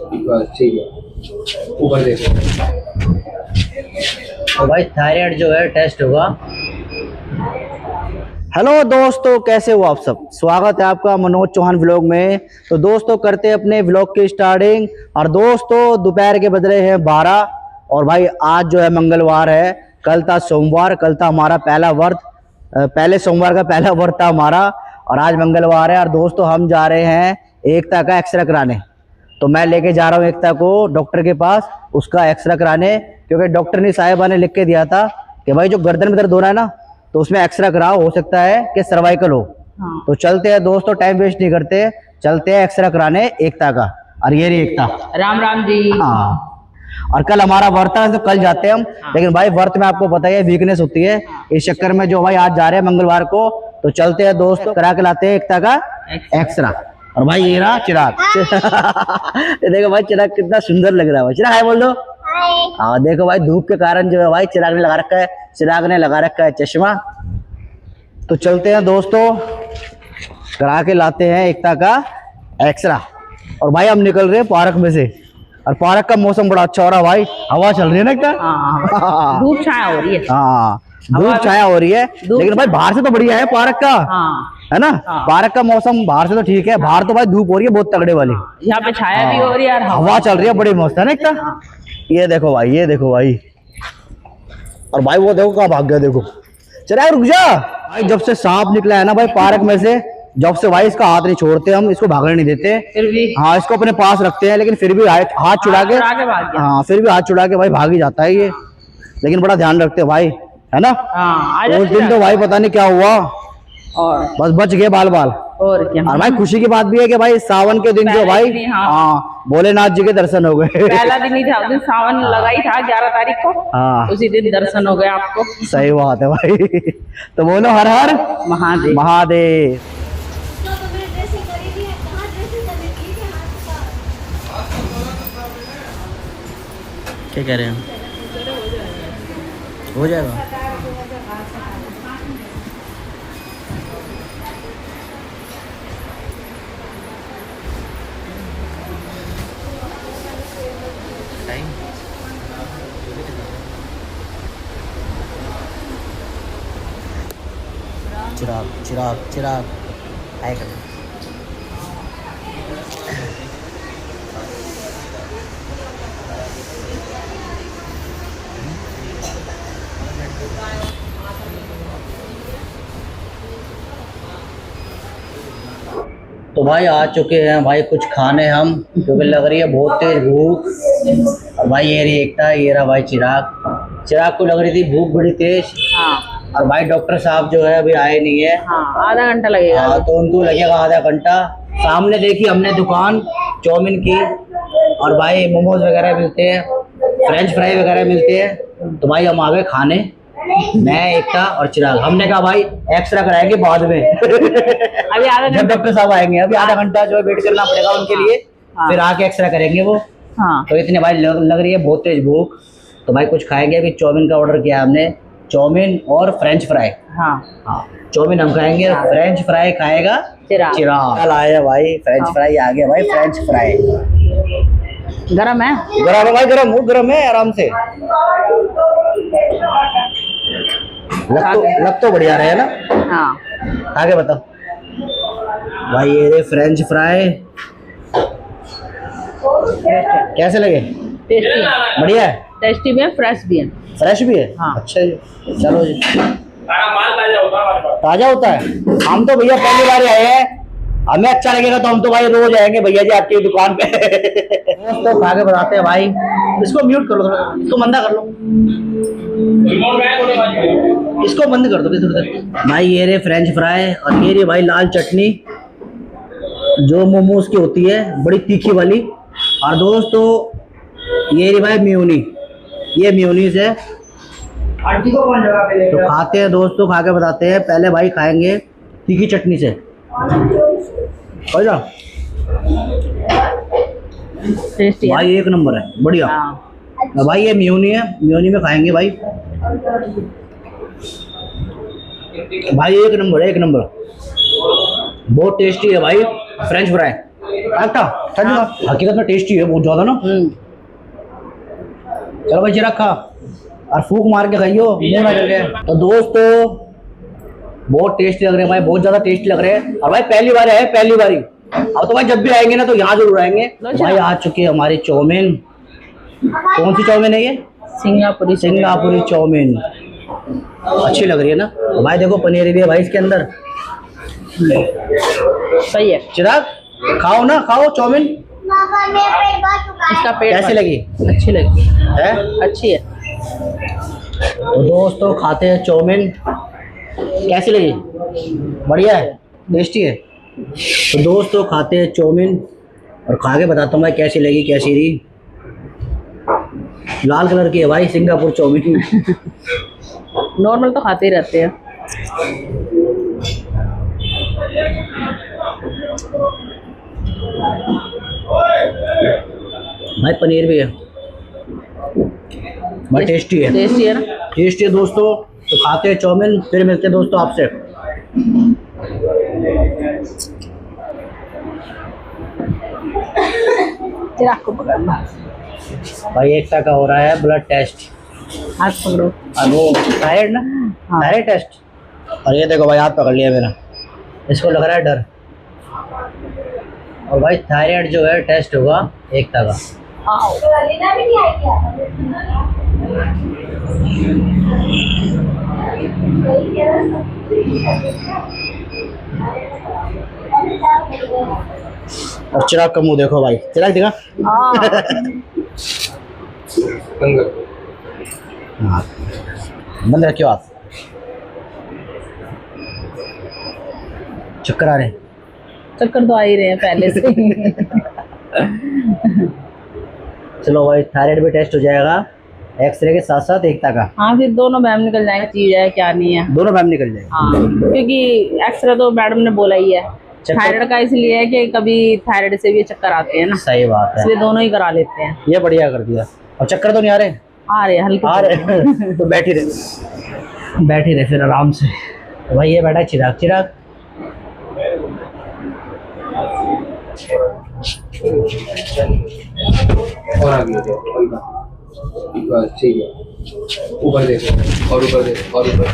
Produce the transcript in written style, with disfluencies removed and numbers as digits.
बस ठीक है, ऊपर देखो। तो भाई थायराइड जो है टेस्ट होगा। हेलो दोस्तों, कैसे हो आप सब। स्वागत है आपका मनोज चौहान व्लॉग में। तो दोस्तों करते हैं अपने व्लॉग की स्टार्टिंग। और दोस्तों दोपहर के बज रहे हैं 12 और भाई आज जो है मंगलवार है, कल था सोमवार, कल था हमारा पहला व्रत, पहले सोमवार का पहला व्रत था हमारा और आज मंगलवार है। और दोस्तों हम जा रहे हैं एकता का एक्सरे कराने। तो मैं लेके जा रहा हूँ एकता को डॉक्टर के पास उसका एक्सरे कराने, क्योंकि डॉक्टर ने साहिबा ने लिख के दिया था कि भाई जो गर्दन में दर्द हो रहा है ना, तो उसमें एक्सरे कराओ, हो सकता है कि सर्वाइकल हो। हाँ। तो चलते हैं दोस्तों, टाइम वेस्ट नहीं करते, चलते हैं एक्सरे कराने एकता का। और ये रही एकता। राम राम जी। हाँ, और कल हमारा व्रत है तो कल जाते हैं हम। हाँ। लेकिन भाई व्रत में आपको पता है वीकनेस होती है। हाँ। इस चक्कर में जो भाई आज जा रहे हैं मंगलवार को, तो चलते हैं दोस्तों, करा के लाते हैं एकता का एक्सरा। और भाई ये रहा चिराग। देखो भाई चिराग कितना सुंदर लग रहा है। चिराग हाय बोल दो। हाँ देखो भाई धूप के कारण जो है भाई चिराग ने लगा रखा है चश्मा। तो चलते हैं दोस्तों, करा के लाते हैं एकता का एक्सरा। और भाई हम निकल रहे हैं पार्क में से, और पार्क का मौसम बड़ा अच्छा हो रहा है भाई, हवा चल रही है ना एकता। धूप छाया हो रही है। हाँ धूप छाया हो रही है, लेकिन भाई बाहर से तो बढ़िया है पार्क का। है ना। पार्क का मौसम बाहर से तो ठीक है, बाहर तो भाई धूप हो रही है बहुत तगड़े वाली। यहाँ पे छाया भी हो रही है, हवा चल रही है बड़ी मस्त है ना एकता। ये देखो भाई, ये देखो भाई। और भाई वो देखो कहाँ भाग गया, देखो। चला रुक जा भाई। जब से सांप निकला है ना भाई पार्क में से, जब से भाई इसका हाथ नहीं छोड़ते हम, इसको भागने नहीं देते फिर भी। हाँ इसको अपने पास रखते हैं, लेकिन फिर भी हाथ छुड़ा के हाँ फिर भी हाथ छुड़ा के भाई भाग ही जाता है ये। लेकिन बड़ा ध्यान रखते हैं भाई, है ना। उस दिन तो भाई पता नहीं क्या हुआ, और बस बच गए बाल बाल। और क्या। और भाई खुशी की बात भी है कि भाई सावन के दिन जो भाई हाँ भोलेनाथ जी के दर्शन हो गए। पहला दिन ही था, उस दिन सावन लगा ही था 11 तारीख को। हाँ उसी दिन दर्शन हो गए आपको। सही बात है भाई। तो बोलो हर हर महादेव महादेव। क्या कह रहे हैं, हो जाएगा। चिराग चिराग चिराग आए कर। तो भाई आ चुके हैं भाई कुछ खाने हम, क्योंकि लग रही है बहुत तेज भूख। और भाई ये रही एकता, ये रहा भाई चिराग को लग रही थी भूख बड़ी तेज। हाँ। और भाई डॉक्टर साहब जो है अभी आए नहीं है। हाँ आधा घंटा लगेगा। हाँ तो उनको लगेगा आधा घंटा। सामने देखी हमने दुकान चाउमीन की, और भाई मोमोज वगैरह मिलते हैं, फ्रेंच फ्राई वगैरह मिलते हैं। तो भाई हम आ गए खाने, मैं एकता और चिराग। हमने कहा भाई एक्स्ट्रा कराएंगे बाद में। अभी आधा जब डॉक्टर साहब आएंगे, अभी आधा घंटा जो है वेट करना पड़ेगा उनके लिए। हाँ। फिर आके एक्स्ट्रा करेंगे वो। हाँ। तो इतने भाई लग रही है बहुत तेज भूख, तो भाई कुछ खाएंगे। अभी चाउमीन का ऑर्डर किया हमने, चाउमीन और फ्रेंच फ्राई। हाँ हाँ चाउमीन हम खाएंगे, फ्रेंच फ्राई खाएगा चिराग। आया भाई फ्रेंच फ्राई आ गया भाई, फ्रेंच फ्राई गरम है भाई, गरम है आराम से। लग तो बढ़िया रहे ना। हाँ आगे बताओ भाई। ये रे फ्रेंच फ्राई कैसे लगे? टेस्टी बढ़िया है, टेस्टी भी है, फ्रेश भी है। फ्रेश भी है। हाँ। अच्छा जी चलो जी। ताजा होता है। हम तो भैया पहली बार आए हैं, हमें अच्छा लगेगा तो हम तो भाई रोज आएंगे भैया जी आपकी दुकान पे। तो खा के बताते हैं भाई। इसको म्यूट कर लो थोड़ा, इसको मंदा कर लो, इसको बंद कर दो भाई। ये रे फ्रेंच फ्राई, और ये रे भाई लाल चटनी जो मोमोज की होती है, बड़ी तीखी वाली। और दोस्तों ये रे भाई मेयोनी, ये मेयोनीज है। तो खाते हैं दोस्तों, खा के बताते हैं। पहले भाई खाएंगे तीखी चटनी से, हो जा भाई एक नंबर है, बढ़िया। भाई ये मेयोनी है, मेयोनी में खाएंगे भाई। भाई एक नंबर, एक नंबर, बहुत टेस्टी है भाई फ्रेंच फ्राई। हकीकत में टेस्टी है बहुत ज्यादा ना। चलो भाई चिराग खा और फूक मार के खाइयो, मुंह ना जल जाए। तो दोस्तों बहुत टेस्टी लग रहे हैं भाई, बहुत ज्यादा टेस्टी लग रहे हैं। और भाई पहली बार है, पहली बारी। अब तो भाई जब भी आएंगे ना तो यहाँ जरूर आएंगे। तो भाई आ चुकी है हमारी चाउमीन। कौन सी चाउमीन है ये? सिंगापुरी चाउमीन। अच्छी लग रही है ना। तो भाई देखो पनीर भी है भाई इसके अंदर। सही है। चिराग खाओ ना, खाओ चाउमीन। इसका पेट कैसी लगी? अच्छी लगी है? अच्छी है। तो दोस्तों खाते हैं चाउमीन। कैसी लगी? बढ़िया है, टेस्टी है। तो दोस्तों खाते हैं चाउमीन और खा के बताता हूँ भाई कैसी लगी, कैसी रही। लाल कलर की है भाई सिंगापुर चाउमीन। नॉर्मल तो खाते ही रहते हैं। भाई पनीर भी है भाई, टेस्टी है। टेस्टी है ना। टेस्टी है दोस्तों। तो खाते हैं चाउमीन, फिर मिलते हैं दोस्तों आपसे। चिराग को पकड़ना। भाई एकता का हो रहा है ब्लड टेस्ट। हाथ पकड़ो। और वो थायराइड ना, थायराइड टेस्ट। और ये देखो भाई हाथ पकड़ लिया मेरा, इसको लग रहा है डर। और भाई थायराइड जो है टेस्ट होगा एकता का। और चिराग का मुंह देखो भाई, चिराग दिखा। हाँ बंद रखियो आप। चक्कर आ रहे हैं? चक्कर तो आ ही रहे हैं पहले से। चलो भाई थायराइड भी टेस्ट हो जाएगा एक्सरे के साथ साथ एकता का। हाँ फिर दोनों मैम निकल जाएंगे, चीज है क्या नहीं है। दोनों मैम निकल जाएंगे। हाँ क्योंकि एक्सरे तो मैडम ने बोला ही है। थायराइड का इसलिए है कि कभी थायराइड से भी चक्कर आते हैं ना। सही बात है, इसलिए दोनों ही करा लेते हैं। ये बढ़िया कर दिया। और चक्कर तो नहीं आ रहे? आ रहे हल्के आ रहे। तो बैठी रहे फिर आराम से। तो भाई ये बैठा चिराग। चिराग और आगे हो जाओ, बस ठीक है। ऊपर देखो और ऊपर देखो और ऊपर।